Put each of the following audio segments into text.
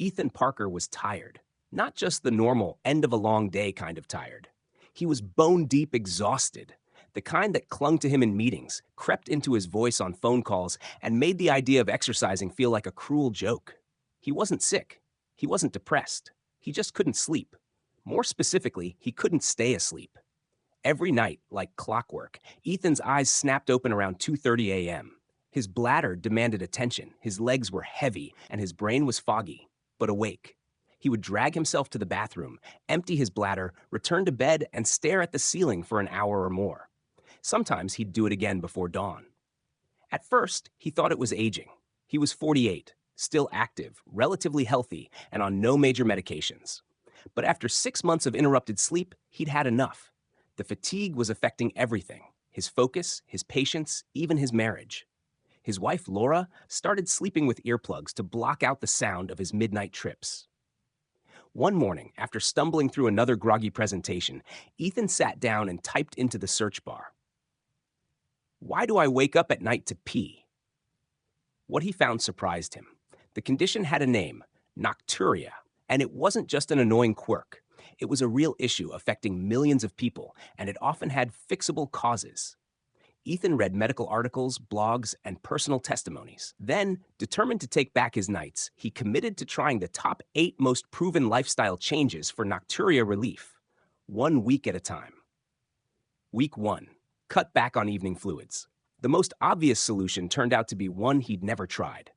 Ethan Parker was tired, not just the normal end of a long day kind of tired. He was bone deep exhausted, the kind that clung to him in meetings, crept into his voice on phone calls, and made the idea of exercising feel like a cruel joke. He wasn't sick. He wasn't depressed. He just couldn't sleep. More specifically, he couldn't stay asleep. Every night, like clockwork, Ethan's eyes snapped open around 2:30 a.m. His bladder demanded attention, his legs were heavy, and his brain was foggy, but awake. He would drag himself to the bathroom, empty his bladder, return to bed, and stare at the ceiling for an hour or more. Sometimes he'd do it again before dawn. At first, he thought it was aging. He was 48, still active, relatively healthy, and on no major medications. But after 6 months of interrupted sleep, he'd had enough. The fatigue was affecting everything: his focus, his patience, even his marriage. His wife, Laura, started sleeping with earplugs to block out the sound of his midnight trips. One morning, after stumbling through another groggy presentation, Ethan sat down and typed into the search bar, "Why do I wake up at night to pee?" What he found surprised him. The condition had a name, Nocturia, and it wasn't just an annoying quirk. It was a real issue affecting millions of people, and it often had fixable causes. Ethan read medical articles, blogs, and personal testimonies. Then, determined to take back his nights, he committed to trying the top 8 most proven lifestyle changes for nocturia relief, 1 week at a time. Week 1. Cut back on evening fluids. The most obvious solution turned out to be one he'd never tried.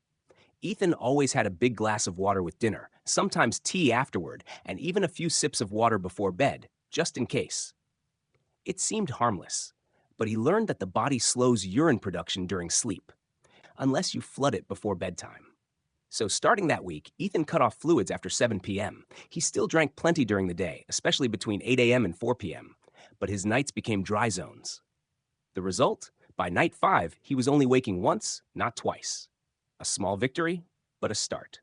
Ethan always had a big glass of water with dinner, sometimes tea afterward, and even a few sips of water before bed, just in case. It seemed harmless, but he learned that the body slows urine production during sleep, unless you flood it before bedtime. So starting that week, Ethan cut off fluids after 7 p.m. He still drank plenty during the day, especially between 8 a.m. and 4 p.m., but his nights became dry zones. The result? By night 5, he was only waking once, not twice. A small victory, but a start.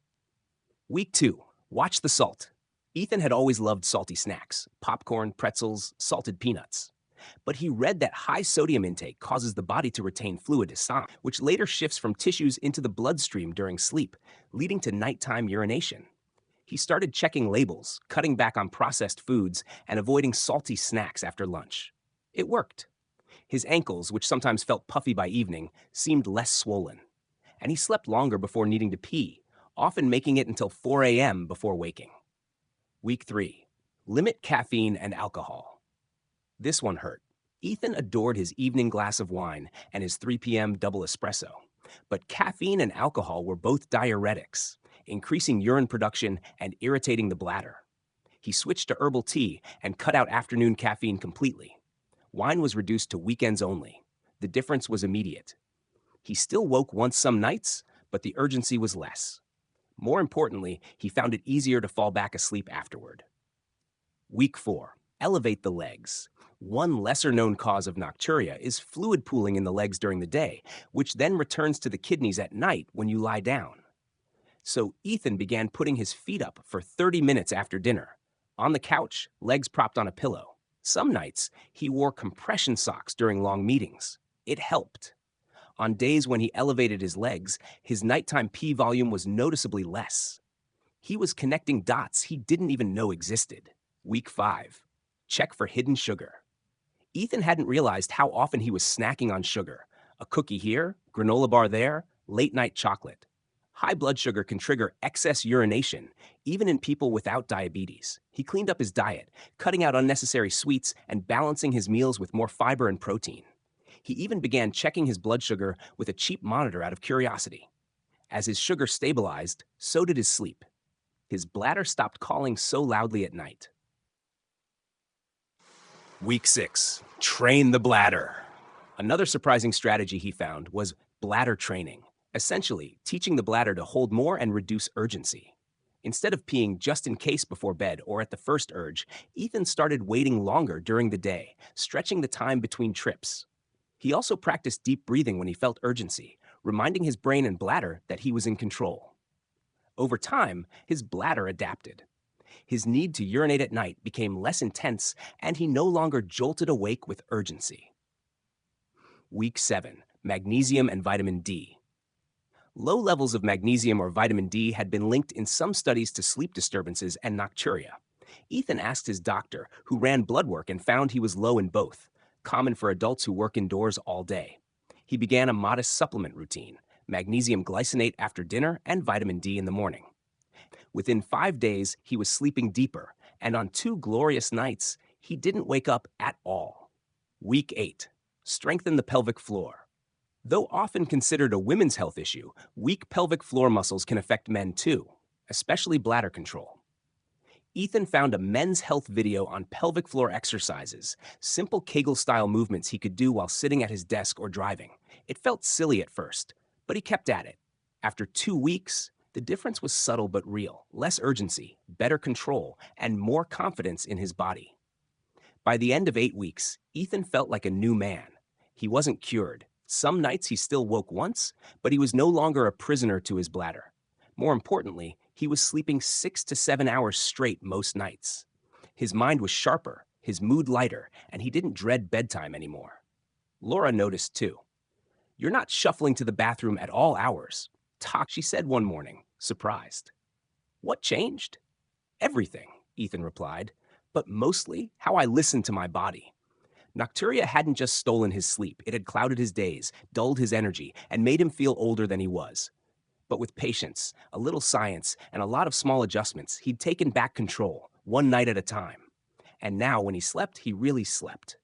Week 2. Watch the salt. Ethan had always loved salty snacks, popcorn, pretzels, salted peanuts. But he read that high sodium intake causes the body to retain fluid as which later shifts from tissues into the bloodstream during sleep, leading to nighttime urination. He started checking labels, cutting back on processed foods, and avoiding salty snacks after lunch. It worked. His ankles, which sometimes felt puffy by evening, seemed less swollen. And he slept longer before needing to pee, often making it until 4 a.m. before waking. Week 3. Limit caffeine and alcohol. This one hurt. Ethan adored his evening glass of wine and his 3 p.m. double espresso. But caffeine and alcohol were both diuretics, increasing urine production and irritating the bladder. He switched to herbal tea and cut out afternoon caffeine completely. Wine was reduced to weekends only. The difference was immediate. He still woke once some nights, but the urgency was less. More importantly, he found it easier to fall back asleep afterward. Week 4. Elevate the legs. One lesser-known cause of nocturia is fluid pooling in the legs during the day, which then returns to the kidneys at night when you lie down. So Ethan began putting his feet up for 30 minutes after dinner, on the couch, legs propped on a pillow. Some nights, he wore compression socks during long meetings. It helped. On days when he elevated his legs, his nighttime pee volume was noticeably less. He was connecting dots he didn't even know existed. Week 5. Check for hidden sugar. Ethan hadn't realized how often he was snacking on sugar. A cookie here, granola bar there, late-night chocolate. High blood sugar can trigger excess urination, even in people without diabetes. He cleaned up his diet, cutting out unnecessary sweets and balancing his meals with more fiber and protein. He even began checking his blood sugar with a cheap monitor out of curiosity. As his sugar stabilized, so did his sleep. His bladder stopped calling so loudly at night. Week 6. Train the bladder. Another surprising strategy he found was bladder training, essentially teaching the bladder to hold more and reduce urgency. Instead of peeing just in case before bed or at the first urge, Ethan started waiting longer during the day, stretching the time between trips. He also practiced deep breathing when he felt urgency, reminding his brain and bladder that he was in control. Over time, his bladder adapted. His need to urinate at night became less intense, and he no longer jolted awake with urgency. Week 7. Magnesium and vitamin D. Low levels of magnesium or vitamin D had been linked in some studies to sleep disturbances and nocturia. Ethan asked his doctor, who ran blood work and found he was low in both, common for adults who work indoors all day. He began a modest supplement routine: magnesium glycinate after dinner and vitamin D in the morning. Within 5 days, he was sleeping deeper, and on 2 glorious nights, he didn't wake up at all. Week 8. Strengthen the pelvic floor. Though often considered a women's health issue, weak pelvic floor muscles can affect men too, especially bladder control. Ethan found a men's health video on pelvic floor exercises, simple Kegel-style movements he could do while sitting at his desk or driving. It felt silly at first, but he kept at it. After 2 weeks, the difference was subtle but real: less urgency, better control, and more confidence in his body. By the end of 8 weeks, Ethan felt like a new man. He wasn't cured. Some nights he still woke once, but he was no longer a prisoner to his bladder. More importantly, he was sleeping 6 to 7 hours straight most nights. His mind was sharper, his mood lighter, and he didn't dread bedtime anymore. Laura noticed too. "You're not shuffling to the bathroom at all hours," she said one morning, surprised. "What changed?" "Everything," Ethan replied, "but mostly how I listen to my body." Nocturia hadn't just stolen his sleep, it had clouded his days, dulled his energy, and made him feel older than he was. But with patience, a little science, and a lot of small adjustments, he'd taken back control, one night at a time. And now, when he slept, he really slept.